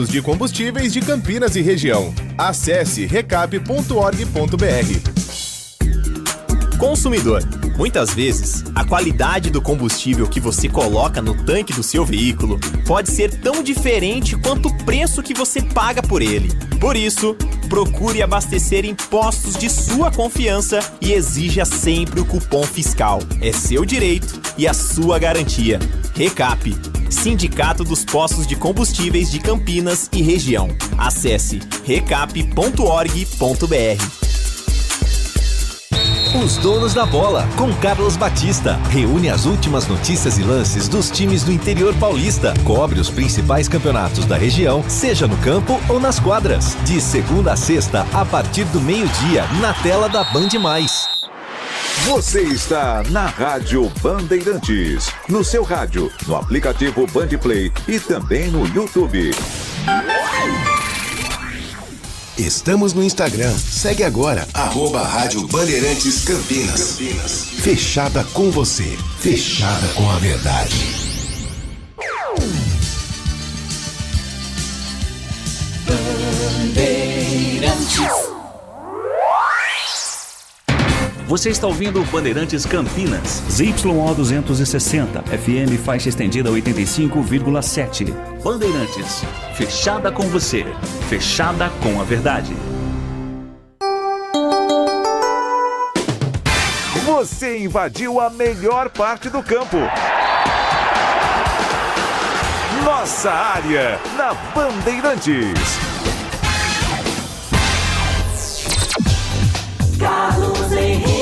de combustíveis de Campinas e região. Acesse recap.org.br. Consumidor, muitas vezes, a qualidade do combustível que você coloca no tanque do seu veículo pode ser tão diferente quanto o preço que você paga por ele. Por isso, procure abastecer em postos de sua confiança e exija sempre o cupom fiscal. É seu direito e a sua garantia. Recap, Sindicato dos Postos de Combustíveis de Campinas e região. Acesse recap.org.br. Os Donos da Bola, com Carlos Batista. Reúne as últimas notícias e lances dos times do interior paulista. Cobre os principais campeonatos da região, seja no campo ou nas quadras. De segunda a sexta, a partir do meio-dia, na tela da Band+. Você está na Rádio Bandeirantes. No seu rádio, no aplicativo Bandplay e também no YouTube. Estamos no Instagram. Segue agora, @Rádio Bandeirantes Campinas. Fechada com você. Fechada com a verdade. Bandeirantes. Você está ouvindo Bandeirantes Campinas. ZYO 260, FM faixa estendida 85,7. Bandeirantes, fechada com você, fechada com a verdade. Você invadiu a melhor parte do campo. Nossa área, na Bandeirantes. Carlos Henrique.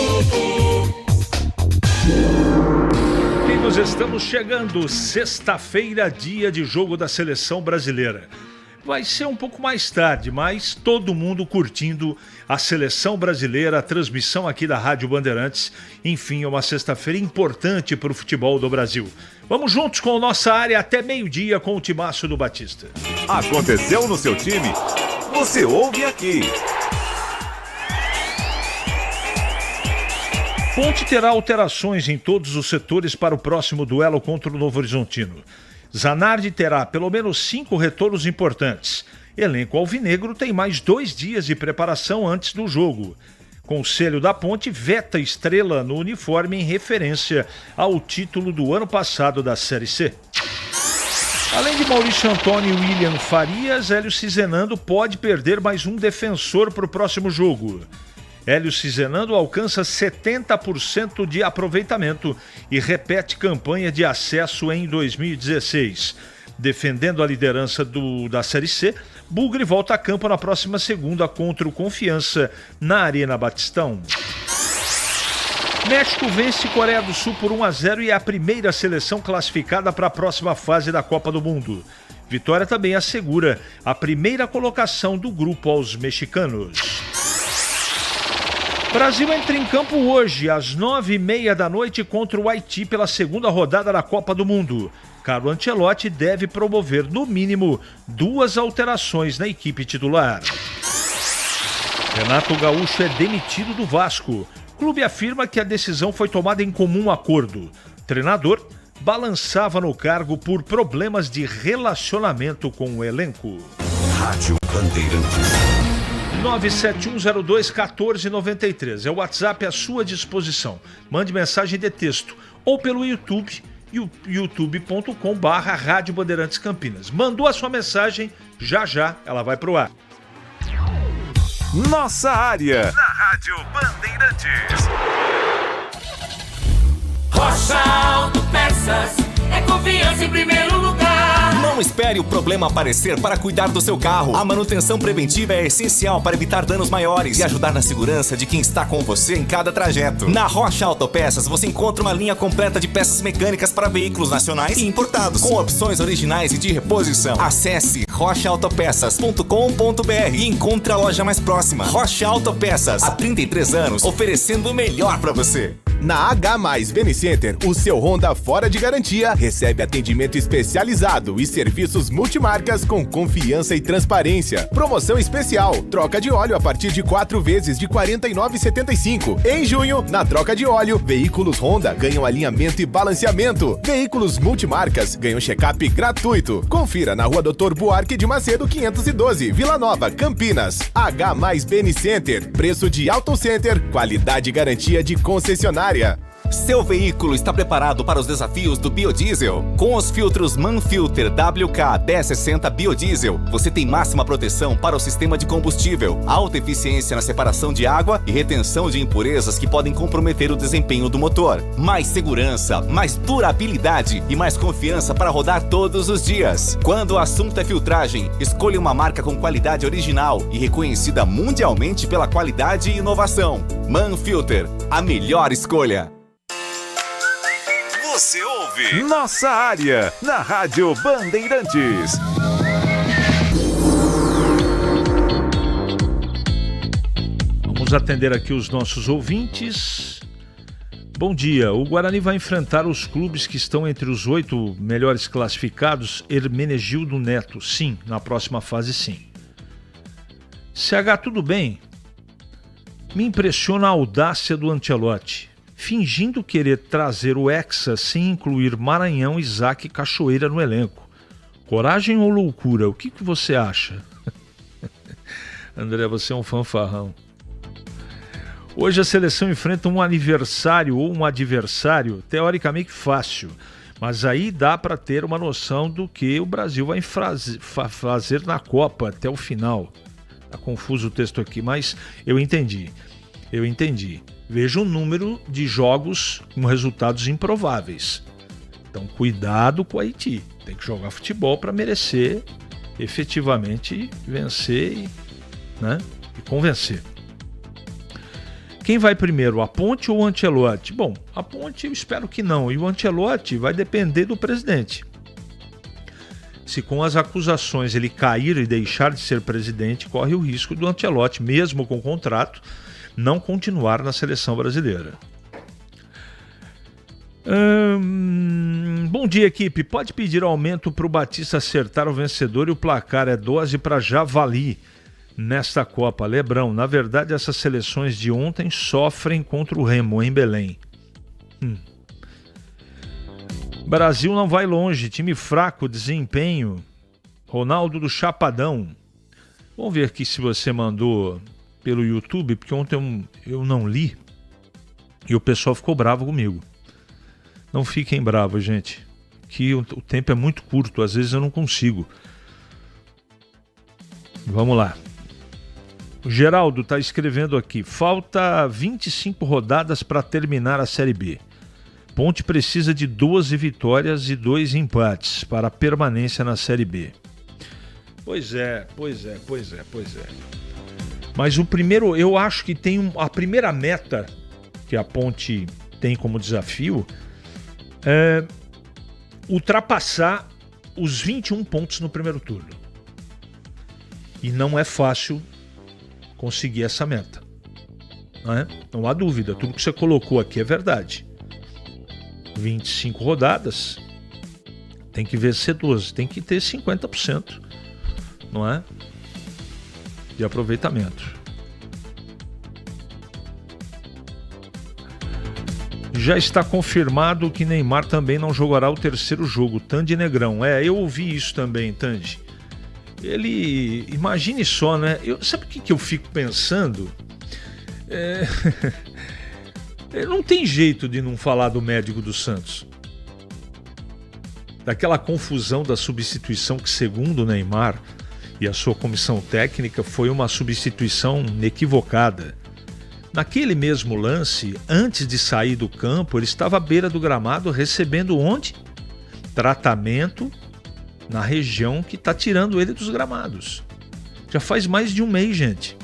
Amigos, estamos chegando. Sexta-feira, dia de jogo da Seleção Brasileira. Vai ser um pouco mais tarde, mas todo mundo curtindo a Seleção Brasileira, a transmissão aqui da Rádio Bandeirantes. Enfim, é uma sexta-feira importante para o futebol do Brasil. Vamos juntos com a nossa área até meio-dia com o timaço do Batista. Aconteceu no seu time? Você ouve aqui. Ponte terá alterações em todos os setores para o próximo duelo contra o Novo Horizontino. Zanardi terá pelo menos 5 retornos importantes. Elenco alvinegro tem mais 2 dias de preparação antes do jogo. Conselho da Ponte veta estrela no uniforme em referência ao título do ano passado da Série C. Além de Maurício Antônio e William Farias, Hélio Cizenando pode perder mais um defensor para o próximo jogo. Hélio Cizenando alcança 70% de aproveitamento e repete campanha de acesso em 2016. Defendendo a liderança da Série C, Bugre volta a campo na próxima segunda contra o Confiança na Arena Batistão. México vence Coreia do Sul por 1-0 e é a primeira seleção classificada para a próxima fase da Copa do Mundo. Vitória também assegura a primeira colocação do grupo aos mexicanos. Brasil entra em campo hoje, às 9h30 da noite, contra o Haiti pela segunda rodada da Copa do Mundo. Carlo Ancelotti deve promover, no mínimo, 2 alterações na equipe titular. Renato Gaúcho é demitido do Vasco. O clube afirma que a decisão foi tomada em comum acordo. O treinador balançava no cargo por problemas de relacionamento com o elenco. Rádio Bandeirantes. 971021493. É o WhatsApp à sua disposição. Mande mensagem de texto ou pelo YouTube, youtube.com/Rádio Bandeirantes Campinas. Mandou a sua mensagem, já ela vai pro ar. Nossa área, na Rádio Bandeirantes. Rocha Autopeças, é confiança em primeiro lugar. Não espere o problema aparecer para cuidar do seu carro. A manutenção preventiva é essencial para evitar danos maiores e ajudar na segurança de quem está com você em cada trajeto. Na Rocha Autopeças você encontra uma linha completa de peças mecânicas para veículos nacionais e importados, com opções originais e de reposição. Acesse rochaautopeças.com.br e encontre a loja mais próxima. Rocha Autopeças, há 33 anos, oferecendo o melhor para você. Na H+ Benicenter, o seu Honda fora de garantia recebe atendimento especializado e serviços multimarcas com confiança e transparência. Promoção especial, troca de óleo a partir de 4 vezes de R$ 49,75. Em junho, na troca de óleo, veículos Honda ganham alinhamento e balanceamento. Veículos multimarcas ganham check-up gratuito. Confira na Rua Doutor Buarque de Macedo 512, Vila Nova, Campinas. H+ Benicenter, preço de Auto Center, qualidade e garantia de concessionária. Seu veículo está preparado para os desafios do biodiesel? Com os filtros Manfilter WK 1060 Biodiesel, você tem máxima proteção para o sistema de combustível, alta eficiência na separação de água e retenção de impurezas que podem comprometer o desempenho do motor. Mais segurança, mais durabilidade e mais confiança para rodar todos os dias. Quando o assunto é filtragem, escolha uma marca com qualidade original e reconhecida mundialmente pela qualidade e inovação. Manfilter, a melhor escolha. Você ouve Nossa Área, na Rádio Bandeirantes. Vamos atender aqui os nossos ouvintes. Bom dia, o Guarani vai enfrentar os clubes que estão entre os 8 melhores classificados. Hermenegildo Neto, sim, na próxima fase sim. CH, tudo bem? Me impressiona a audácia do Ancelotti, fingindo querer trazer o Hexa sem incluir Maranhão, Isaac e Cachoeira no elenco. Coragem ou loucura? O que você acha? André, você é um fanfarrão. Hoje a seleção enfrenta um aniversário ou um adversário teoricamente fácil, mas aí dá para ter uma noção do que o Brasil vai fazer na Copa até o final. Tá confuso o texto aqui, mas eu entendi. Veja o número de jogos com resultados improváveis. Então, cuidado com o Haiti. Tem que jogar futebol para merecer efetivamente vencer e convencer. Quem vai primeiro, a Ponte ou o Ancelotti? Bom, a Ponte eu espero que não. E o Ancelotti vai depender do presidente. Se com as acusações ele cair e deixar de ser presidente, corre o risco do Ancelotti, mesmo com contrato, não continuar na seleção brasileira. Bom dia, equipe. Pode pedir aumento para o Batista acertar o vencedor e o placar é dose para Javali nesta Copa. Lebrão, na verdade essas seleções de ontem sofrem contra o Remo em Belém. Brasil não vai longe, time fraco, desempenho. Ronaldo do Chapadão. Vamos ver aqui se você mandou pelo YouTube, porque ontem eu não li e o pessoal ficou bravo comigo. Não fiquem bravos, gente, que o tempo é muito curto, às vezes eu não consigo. Vamos lá. O Geraldo está escrevendo aqui: falta 25 rodadas para terminar a Série B. Ponte precisa de 12 vitórias e 2 empates para a permanência na Série B. Pois é. Mas o primeiro, eu acho que tem a primeira meta que a Ponte tem como desafio é ultrapassar os 21 pontos no primeiro turno. E não é fácil conseguir essa meta. Não há dúvida, tudo que você colocou aqui é verdade. 25 rodadas, tem que vencer 12, tem que ter 50%, não é? De aproveitamento. Já está confirmado que Neymar também não jogará o terceiro jogo. Tandy Negrão. Eu ouvi isso também, Tandy. Ele... Imagine só, né? Sabe o que eu fico pensando? Não tem jeito de não falar do médico do Santos. Daquela confusão da substituição que, segundo o Neymar e a sua comissão técnica, foi uma substituição equivocada. Naquele mesmo lance, antes de sair do campo, ele estava à beira do gramado recebendo onde? Tratamento na região que está tirando ele dos gramados. Já faz mais de um mês, gente.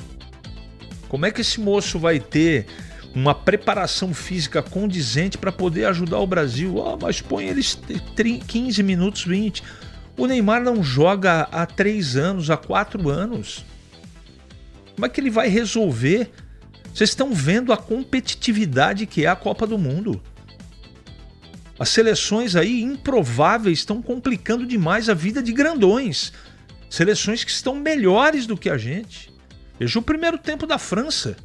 Como é que esse moço vai ter uma preparação física condizente para poder ajudar o Brasil? Mas põe eles 15 minutos, 20. O Neymar não joga há 3 anos, há 4 anos. Como é que ele vai resolver Vocês estão vendo a competitividade que é a Copa do Mundo. As seleções aí improváveis estão complicando demais a vida de grandões. Seleções que estão melhores do que a gente. Veja o primeiro tempo da França.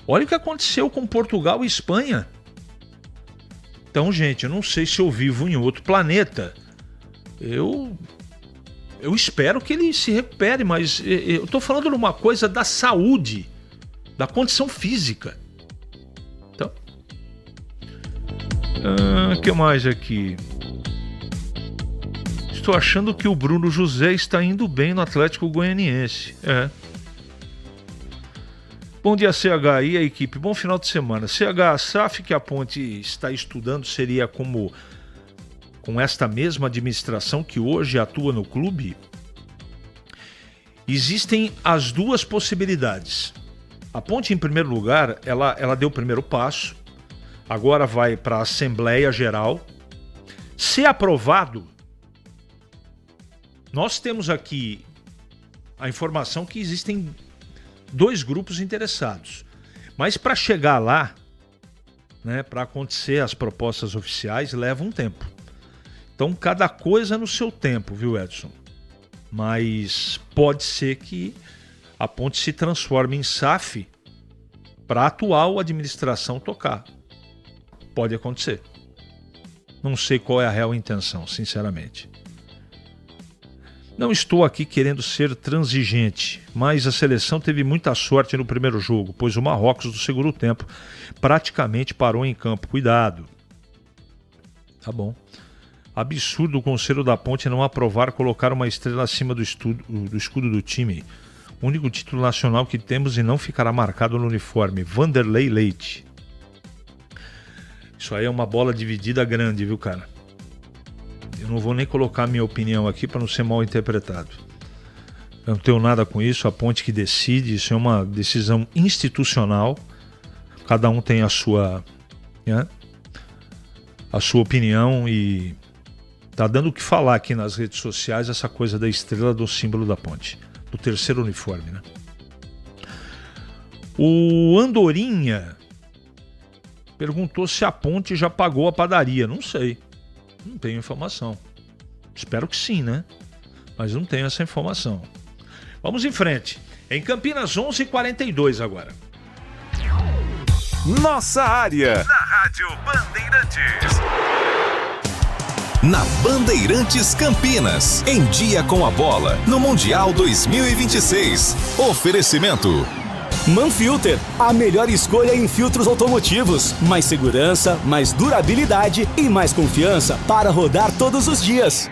Olha o que aconteceu com Portugal e Espanha. Então, gente, eu não sei se eu vivo em outro planeta. Eu espero que ele se recupere, mas eu estou falando de uma coisa da saúde, da condição física. Então, o que mais aqui? Estou achando que o Bruno José está indo bem no Atlético Goianiense. Bom dia, CH e a equipe. Bom final de semana. CH, a SAF que a Ponte está estudando seria como com esta mesma administração que hoje atua no clube? Existem as duas possibilidades. A Ponte, em primeiro lugar, ela deu o primeiro passo. Agora vai para a Assembleia Geral. Se aprovado, nós temos aqui a informação que existem 2 grupos interessados. Mas para chegar lá, né, para acontecer as propostas oficiais, leva um tempo. Então, cada coisa no seu tempo, viu, Edson? Mas pode ser que a Ponte se transforme em SAF para a atual administração tocar. Pode acontecer. Não sei qual é a real intenção, sinceramente. Não estou aqui querendo ser transigente, mas a seleção teve muita sorte no primeiro jogo, pois o Marrocos, do segundo tempo, praticamente parou em campo. Cuidado. Tá bom. Absurdo o Conselho da Ponte não aprovar colocar uma estrela acima do escudo do time. O único título nacional que temos e não ficará marcado no uniforme. Vanderlei Leite. Isso aí é uma bola dividida grande, viu, cara? Eu não vou nem colocar minha opinião aqui para não ser mal interpretado. Eu não tenho nada com isso, a Ponte que decide, isso é uma decisão institucional. Cada um tem a sua, né, a sua opinião e tá dando o que falar aqui nas redes sociais essa coisa da estrela do símbolo da Ponte, do terceiro uniforme, né? O Andorinha perguntou se a Ponte já pagou a padaria. Não sei. Não tenho informação. Espero que sim, né? Mas não tenho essa informação. Vamos em frente. Em Campinas, 11h42 agora. Nossa área. Na Rádio Bandeirantes. Na Bandeirantes Campinas. Em dia com a bola. No Mundial 2026. Oferecimento. Manfilter, a melhor escolha em filtros automotivos. Mais segurança, mais durabilidade e mais confiança para rodar todos os dias.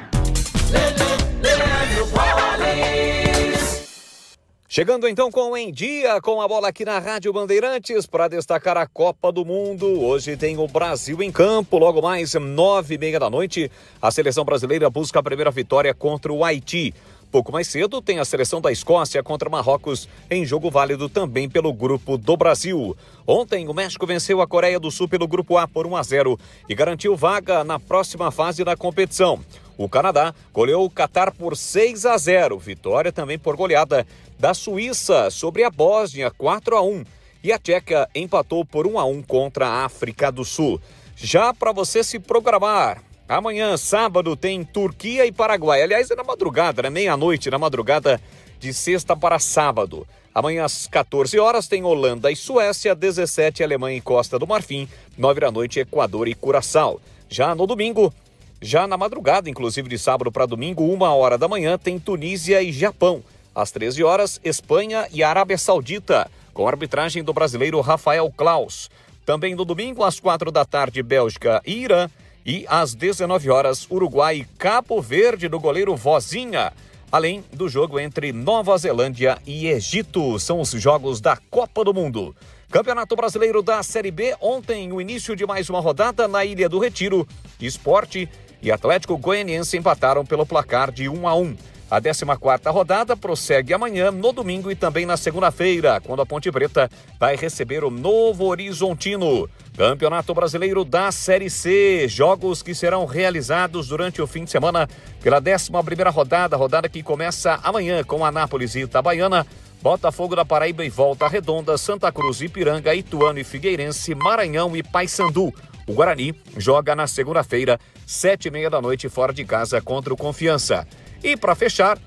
Chegando então com Em Dia com a bola aqui na Rádio Bandeirantes para destacar a Copa do Mundo. Hoje tem o Brasil em campo, logo mais 9h30 da noite. A seleção brasileira busca a primeira vitória contra o Haiti. Pouco mais cedo tem a seleção da Escócia contra Marrocos em jogo válido também pelo grupo do Brasil. Ontem o México venceu a Coreia do Sul pelo grupo A por 1-0 e garantiu vaga na próxima fase da competição. O Canadá goleou o Catar por 6-0, vitória também por goleada da Suíça sobre a Bósnia 4-1 e a Tcheca empatou por 1-1 contra a África do Sul. Já para você se programar, amanhã, sábado, tem Turquia e Paraguai. Aliás, é na madrugada, né? Meia-noite, na madrugada de sexta para sábado. Amanhã, às 14 horas, tem Holanda e Suécia, 17, Alemanha e Costa do Marfim, 9 da noite, Equador e Curaçao. Já no domingo, já na madrugada, inclusive de sábado para domingo, 1h da manhã, tem Tunísia e Japão. Às 13 horas, Espanha e Arábia Saudita, com a arbitragem do brasileiro Rafael Claus. Também no domingo, às 4 da tarde, Bélgica e Irã. E às 19 horas, Uruguai e Cabo Verde do goleiro Vozinha. Além do jogo entre Nova Zelândia e Egito. São os jogos da Copa do Mundo. Campeonato Brasileiro da Série B. Ontem, o início de mais uma rodada na Ilha do Retiro. Sport e Atlético Goianiense empataram pelo placar de 1-1. A 14ª rodada prossegue amanhã, no domingo e também na segunda-feira, quando a Ponte Preta vai receber o Novo Horizontino. Campeonato Brasileiro da Série C, jogos que serão realizados durante o fim de semana pela 11ª rodada que começa amanhã com Anápolis e Itabaiana, Botafogo da Paraíba e Volta Redonda, Santa Cruz, Ipiranga, Ituano e Figueirense, Maranhão e Paysandu. O Guarani joga na segunda-feira, 7h30 da noite, fora de casa contra o Confiança. E para fechar,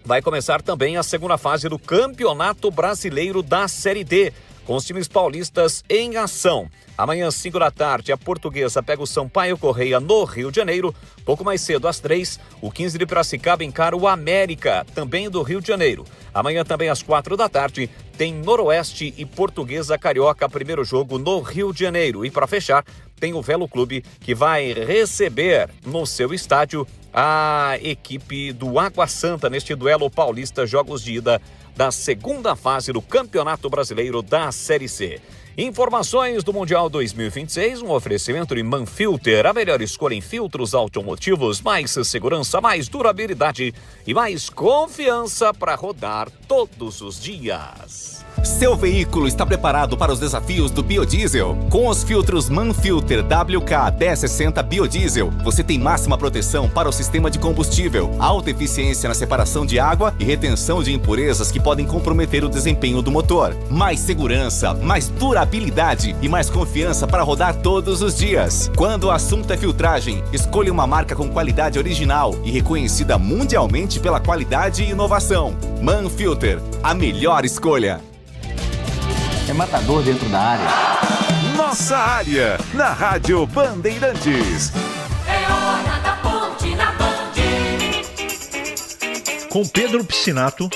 vai começar também a segunda fase do Campeonato Brasileiro da Série D, com os times paulistas em ação. Amanhã, 5 da tarde, a Portuguesa pega o Sampaio Correia no Rio de Janeiro. Pouco mais cedo, às 3, o 15 de Piracicaba encara o América, também do Rio de Janeiro. Amanhã, também às 4 da tarde, tem Noroeste e Portuguesa Carioca, primeiro jogo no Rio de Janeiro. E para fechar, tem o Velo Clube, que vai receber no seu estádio a equipe do Água Santa neste duelo paulista, jogos de ida da segunda fase do Campeonato Brasileiro da Série C. Informações do Mundial 2026, um oferecimento de Manfilter, a melhor escolha em filtros automotivos, mais segurança, mais durabilidade e mais confiança para rodar todos os dias. Seu veículo está preparado para os desafios do biodiesel? Com os filtros Manfilter WK1060 Biodiesel, você tem máxima proteção para o sistema de combustível, alta eficiência na separação de água e retenção de impurezas que podem comprometer o desempenho do motor. Mais segurança, mais durabilidade e mais confiança para rodar todos os dias. Quando o assunto é filtragem, escolha uma marca com qualidade original e reconhecida mundialmente pela qualidade e inovação. Manfilter, a melhor escolha. É matador dentro da área. Nossa área, na Rádio Bandeirantes. É hora da ponte na Band. Com Pedro Piscinato.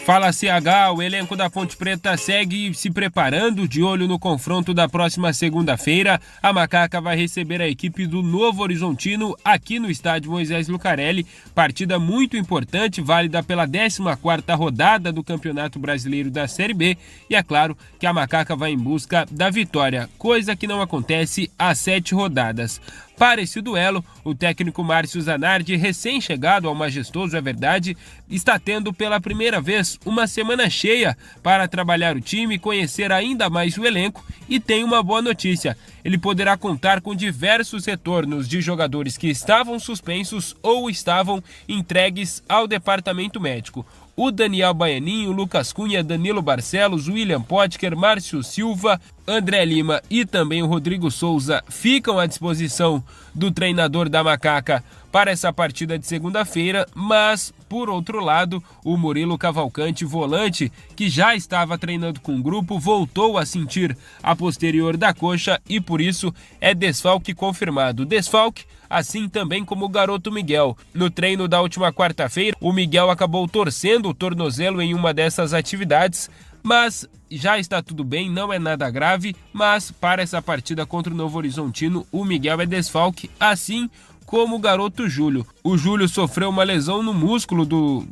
Fala CH, o elenco da Ponte Preta segue se preparando, de olho no confronto da próxima segunda-feira. A Macaca vai receber a equipe do Novo Horizontino aqui no estádio Moisés Lucarelli. Partida muito importante, válida pela 14ª rodada do Campeonato Brasileiro da Série B. E é claro que a Macaca vai em busca da vitória, coisa que não acontece há 7 rodadas. Para esse duelo, o técnico Márcio Zanardi, recém-chegado ao Majestoso, é verdade, está tendo pela primeira vez uma semana cheia para trabalhar o time, conhecer ainda mais o elenco e tem uma boa notícia. Ele poderá contar com diversos retornos de jogadores que estavam suspensos ou estavam entregues ao departamento médico. O Daniel Baianinho, Lucas Cunha, Danilo Barcelos, William Potker, Márcio Silva, André Lima e também o Rodrigo Souza ficam à disposição do treinador da Macaca para essa partida de segunda-feira, mas, por outro lado, o Murilo Cavalcante, volante, que já estava treinando com o grupo, voltou a sentir a posterior da coxa e, por isso, é desfalque confirmado. Desfalque, assim também como o garoto Miguel. No treino da última quarta-feira, o Miguel acabou torcendo o tornozelo em uma dessas atividades, mas já está tudo bem, não é nada grave, mas para essa partida contra o Novo Horizontino, o Miguel é desfalque, assim como o garoto Júlio. O Júlio sofreu uma lesão no músculo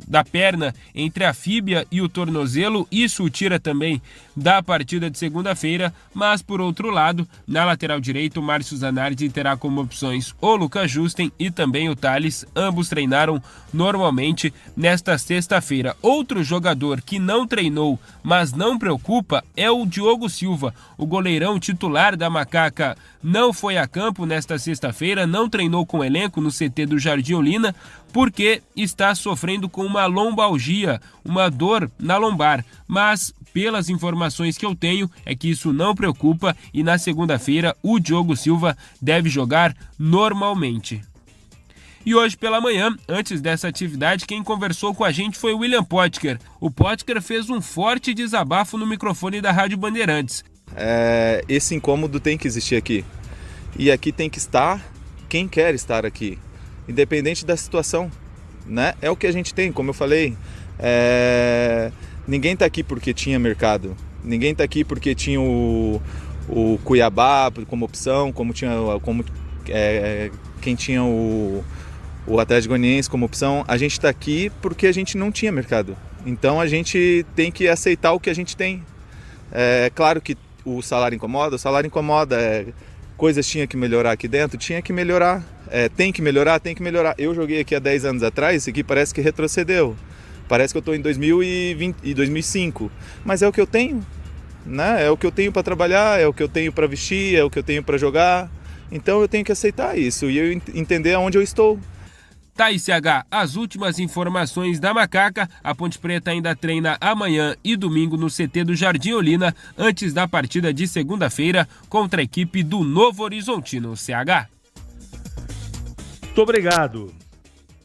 da perna entre a fíbia e o tornozelo, isso o tira também da partida de segunda-feira, mas por outro lado, na lateral direita, o Márcio Zanardi terá como opções o Lucas Justen e também o Thales, ambos treinaram normalmente nesta sexta-feira. Outro jogador que não treinou, mas não preocupa, é o Diogo Silva, o goleirão titular da Macaca. Não foi a campo nesta sexta-feira, não treinou com o elenco no CT do Jardim Olina, porque está sofrendo com uma lombalgia, uma dor na lombar. Mas, pelas informações que eu tenho, é que isso não preocupa e na segunda-feira o Diogo Silva deve jogar normalmente. E hoje pela manhã, antes dessa atividade, quem conversou com a gente foi o William Potker. O Potker fez um forte desabafo no microfone da Rádio Bandeirantes. Esse incômodo tem que existir aqui. E aqui tem que estar quem quer estar aqui, independente da situação, né? É o que a gente tem, como eu falei. Ninguém está aqui porque tinha mercado. Ninguém está aqui porque tinha o Cuiabá como opção, quem tinha o Atlético Goianiense como opção. A gente está aqui porque a gente não tinha mercado. Então a gente tem que aceitar o que a gente tem. É claro que o salário incomoda, coisas tinha que melhorar aqui dentro, tinha que melhorar, tem que melhorar. Eu joguei aqui há 10 anos atrás, isso aqui parece que retrocedeu, parece que eu estou em 2020 e 2005, mas é o que eu tenho, né? É o que eu tenho para trabalhar, é o que eu tenho para vestir, é o que eu tenho para jogar, então eu tenho que aceitar isso e eu entender aonde eu estou. Tá, ICH, as últimas informações da Macaca. A Ponte Preta ainda treina amanhã e domingo no CT do Jardim Olina, antes da partida de segunda-feira contra a equipe do Novo Horizontino, CH. Muito obrigado,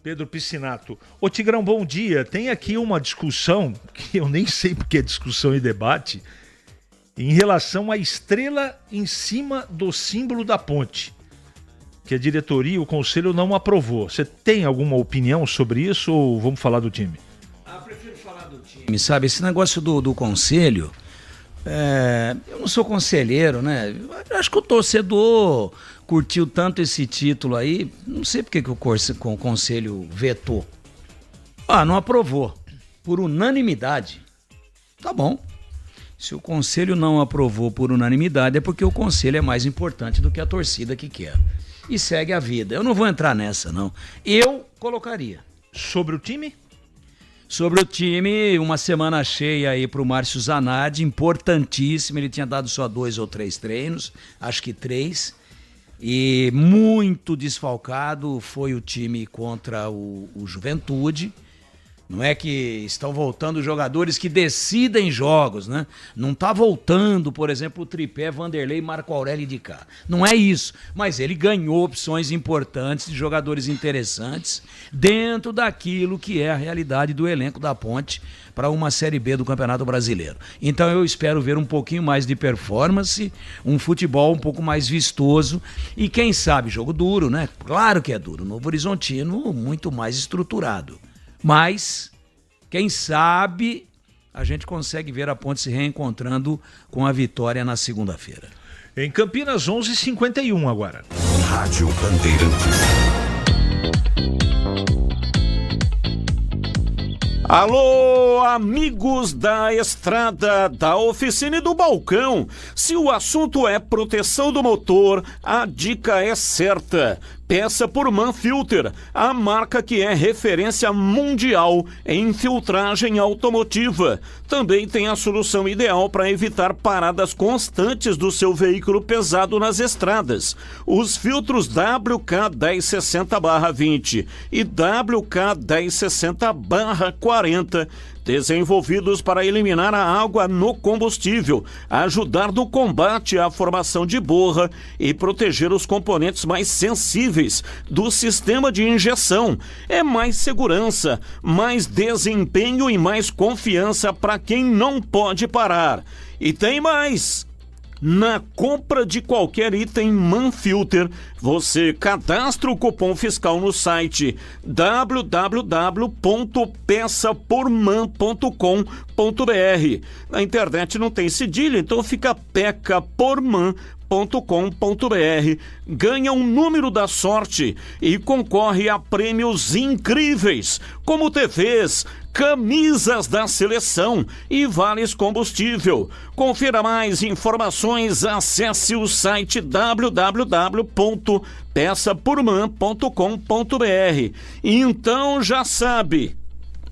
Pedro Piscinato. Ô Tigrão, bom dia. Tem aqui uma discussão, que eu nem sei porque é discussão e debate, em relação à estrela em cima do símbolo da ponte, que a diretoria e o conselho não aprovou. Você tem alguma opinião sobre isso ou vamos falar do time? Prefiro falar do time. Sabe, esse negócio do conselho, eu não sou conselheiro, né? Eu acho que o torcedor curtiu tanto esse título aí, não sei porque que o conselho vetou. Não aprovou, por unanimidade. Tá bom. Se o conselho não aprovou por unanimidade é porque o conselho é mais importante do que a torcida que quer. E segue a vida. Eu não vou entrar nessa, não. Eu colocaria. Sobre o time? Sobre o time, uma semana cheia aí pro Márcio Zanardi, importantíssimo. Ele tinha dado só 2 ou 3 treinos, acho que 3. E muito desfalcado foi o time contra o Juventude. Não é que estão voltando jogadores que decidem jogos, né? Não tá voltando, por exemplo, o tripé Vanderlei, Marco Aurélio de cá. Não é isso, mas ele ganhou opções importantes de jogadores interessantes dentro daquilo que é a realidade do elenco da Ponte para uma Série B do Campeonato Brasileiro. Então eu espero ver um pouquinho mais de performance, um futebol um pouco mais vistoso e quem sabe jogo duro, né? Claro que é duro. Novo Horizontino muito mais estruturado. Mas, quem sabe, a gente consegue ver a Ponte se reencontrando com a vitória na segunda-feira. Em Campinas, 11h51 agora. Rádio Bandeirantes. Alô, amigos da estrada, da oficina e do balcão. Se o assunto é proteção do motor, a dica é certa. Peça por Manfilter, a marca que é referência mundial em filtragem automotiva. Também tem a solução ideal para evitar paradas constantes do seu veículo pesado nas estradas. Os filtros WK1060/20 e WK1060/40, desenvolvidos para eliminar a água no combustível, ajudar no combate à formação de borra e proteger os componentes mais sensíveis do sistema de injeção. É mais segurança, mais desempenho e mais confiança para quem não pode parar. E tem mais! Na compra de qualquer item Manfilter, você cadastra o cupom fiscal no site www.peçaporman.com.br. Na internet não tem cedilha, então fica pecaporman.com.br. Ganha um número da sorte e concorre a prêmios incríveis, como TVs, camisas da seleção e vales combustível. Confira mais informações, acesse o site www.peçaporman.com.br. Então já sabe,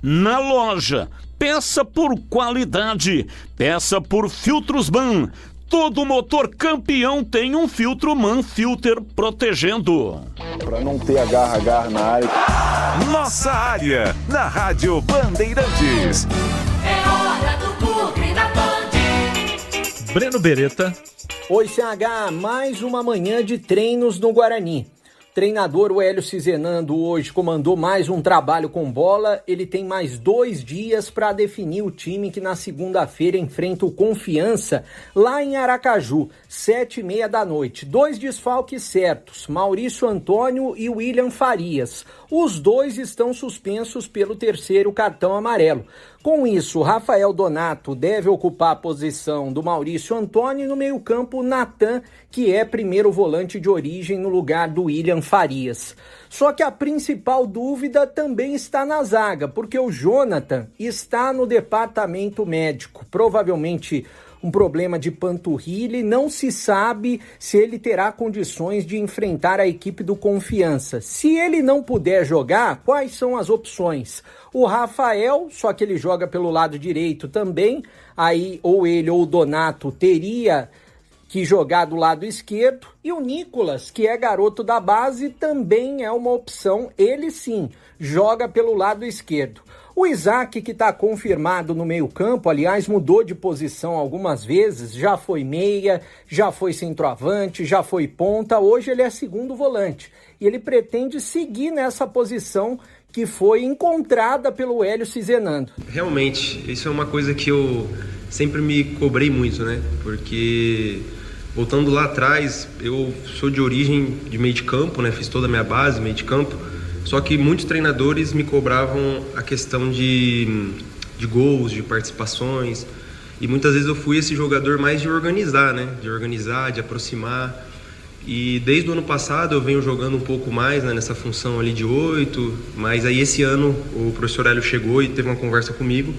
na loja, peça por qualidade, peça por Filtros Man. Todo motor campeão tem um filtro Manfilter protegendo. Para não ter agarra na área. Nossa área, na Rádio Bandeirantes. É hora do Bugre da Band. Breno Beretta. Oi, CH, mais uma manhã de treinos no Guarani. Treinador o Hélio Cizenando hoje comandou mais um trabalho com bola. Ele tem mais 2 dias para definir o time que na segunda-feira enfrenta o Confiança lá em Aracaju, 7h30 da noite. 2 desfalques certos, Maurício Antônio e William Farias. Os 2 estão suspensos pelo 3º cartão amarelo. Com isso, Rafael Donato deve ocupar a posição do Maurício Antônio e no meio-campo Natan, que é primeiro volante de origem no lugar do William Farias. Só que a principal dúvida também está na zaga, porque o Jonathan está no departamento médico, provavelmente um problema de panturrilha, e não se sabe se ele terá condições de enfrentar a equipe do Confiança. Se ele não puder jogar, quais são as opções? O Rafael, só que ele joga pelo lado direito também, aí ou ele ou o Donato teria que jogar do lado esquerdo, e o Nicolas, que é garoto da base, também é uma opção. Ele sim, joga pelo lado esquerdo. O Isaac, que está confirmado no meio-campo, aliás, mudou de posição algumas vezes, já foi meia, já foi centroavante, já foi ponta, hoje ele é segundo volante. E ele pretende seguir nessa posição que foi encontrada pelo Hélio Cizenando. Realmente, isso é uma coisa que eu sempre me cobrei muito, né? Porque, voltando lá atrás, eu sou de origem de meio de campo, né? Fiz toda a minha base, meio de campo. Só que muitos treinadores me cobravam a questão de gols, de participações. E muitas vezes eu fui esse jogador mais de organizar, né? De organizar, de aproximar. E desde o ano passado eu venho jogando um pouco mais, né, nessa função ali de 8. Mas aí esse ano o professor Hélio chegou e teve uma conversa comigo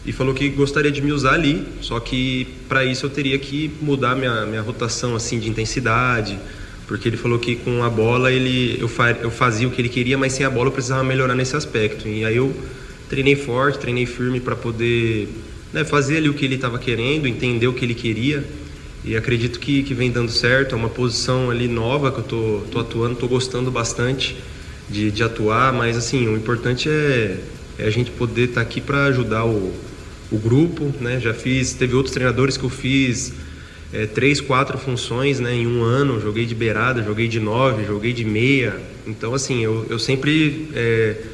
e falou que gostaria de me usar ali. Só que para isso eu teria que mudar minha rotação assim, de intensidade. Porque ele falou que com a bola eu fazia o que ele queria, mas sem a bola eu precisava melhorar nesse aspecto. E aí eu treinei forte, treinei firme para poder, né, fazer ali o que ele estava querendo, entender o que ele queria. E acredito que vem dando certo. É uma posição ali nova que eu tô atuando, tô gostando bastante de atuar. Mas assim, o importante é a gente poder estar aqui para ajudar o grupo, né? Teve outros treinadores que eu fiz 3, 4 funções, né, em um ano. Joguei de beirada, joguei de 9, joguei de meia. Então assim, eu sempre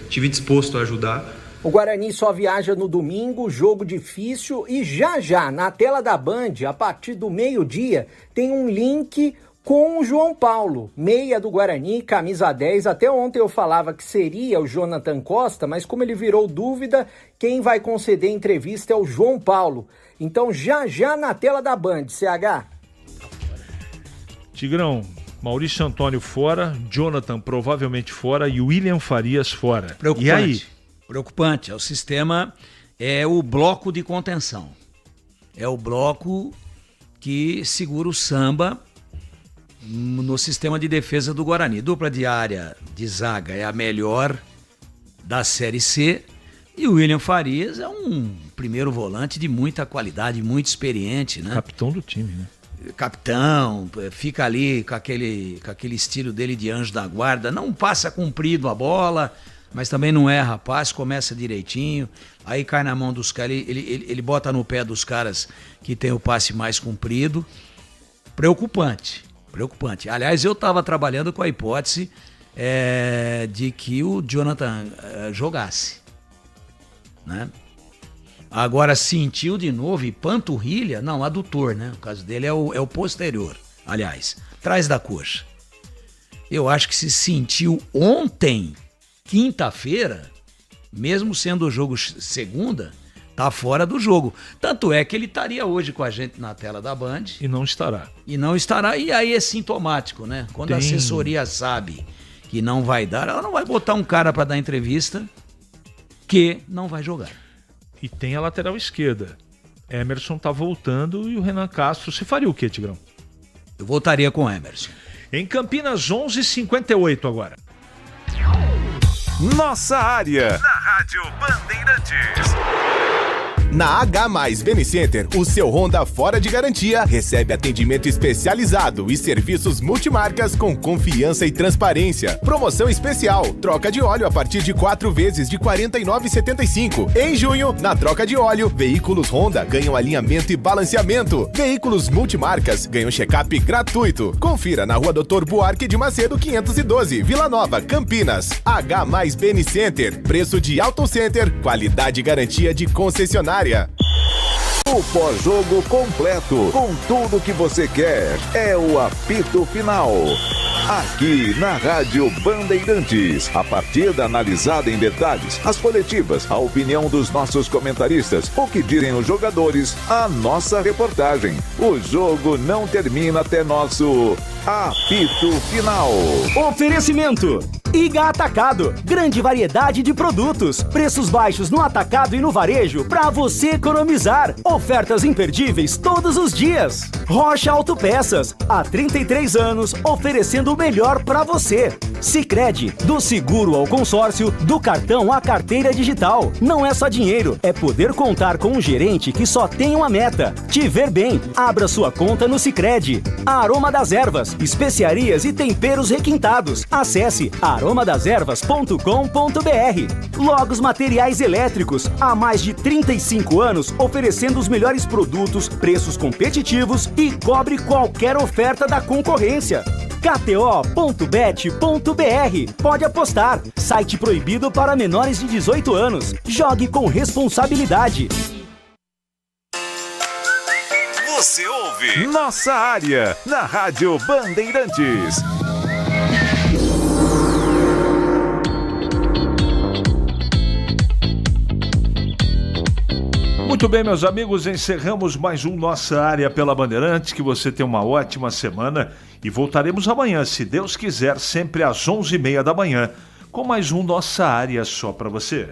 tive disposto a ajudar. O Guarani só viaja no domingo, jogo difícil, e já na tela da Band, a partir do meio-dia, tem um link com o João Paulo, meia do Guarani, camisa 10. Até ontem eu falava que seria o Jonathan Costa, mas como ele virou dúvida, quem vai conceder entrevista é o João Paulo. Então já na tela da Band, CH. Tigrão, Maurício Antônio fora, Jonathan provavelmente fora e William Farias fora. Preocupante. E aí? Preocupante. O sistema é o bloco de contenção. É o bloco que segura o samba no sistema de defesa do Guarani. Dupla de área de zaga é a melhor da Série C. E o William Farias é um primeiro volante de muita qualidade, muito experiente, né? Capitão do time, né? Capitão, fica ali com aquele estilo dele de anjo da guarda. Não passa comprido a bola, mas também não é rapaz, começa direitinho, aí cai na mão dos caras, ele bota no pé dos caras que tem o passe mais comprido. Preocupante. Aliás, eu estava trabalhando com a hipótese de que o Jonathan jogasse, né? Agora sentiu de novo e panturrilha, não, adutor, né? O caso dele é o posterior, aliás, atrás da coxa. Eu acho que se sentiu ontem, quinta-feira, mesmo sendo o jogo segunda, tá fora do jogo. Tanto é que ele estaria hoje com a gente na tela da Band. E não estará. E aí é sintomático, né? Quando a assessoria sabe que não vai dar, ela não vai botar um cara para dar entrevista que não vai jogar. E tem a lateral esquerda. Emerson tá voltando e o Renan Castro. Você faria o quê, Tigrão? Eu voltaria com o Emerson. Em Campinas, 11h58 agora. Nossa área, na Rádio Bandeirantes. Na H+ Benicenter, o seu Honda fora de garantia recebe atendimento especializado e serviços multimarcas com confiança e transparência. Promoção especial, troca de óleo a partir de 4 vezes de R$ 49,75. Em junho, na troca de óleo, veículos Honda ganham alinhamento e balanceamento. Veículos multimarcas ganham check-up gratuito. Confira na Rua Doutor Buarque de Macedo 512, Vila Nova, Campinas. H+ Benicenter, preço de Auto Center, qualidade e garantia de concessionária. O pós-jogo completo, com tudo que você quer, é o apito final. Aqui na Rádio Bandeirantes, a partida analisada em detalhes, as coletivas, a opinião dos nossos comentaristas, o que dizem os jogadores, a nossa reportagem. O jogo não termina até nosso apito final. Oferecimento Iga Atacado, grande variedade de produtos, preços baixos no atacado e no varejo para você economizar. Ofertas imperdíveis todos os dias. Rocha Autopeças, há 33 anos oferecendo o melhor para você. Sicredi, do seguro ao consórcio, do cartão à carteira digital. Não é só dinheiro, é poder contar com um gerente que só tem uma meta: te ver bem. Abra sua conta no Sicredi. Aroma das Ervas, especiarias e temperos requintados. Acesse aromadeservas.com.br. Logos Materiais Elétricos, há mais de 35 anos oferecendo os melhores produtos, preços competitivos e cobre qualquer oferta da concorrência. KTO.bet.br. Pode apostar. Site proibido para menores de 18 anos. Jogue com responsabilidade. Você ouve Nossa Área na Rádio Bandeirantes. Muito bem, meus amigos, encerramos mais um Nossa Área pela Bandeirantes. Que você tenha uma ótima semana e voltaremos amanhã, se Deus quiser, sempre às 11h30 da manhã, com mais um Nossa Área só para você.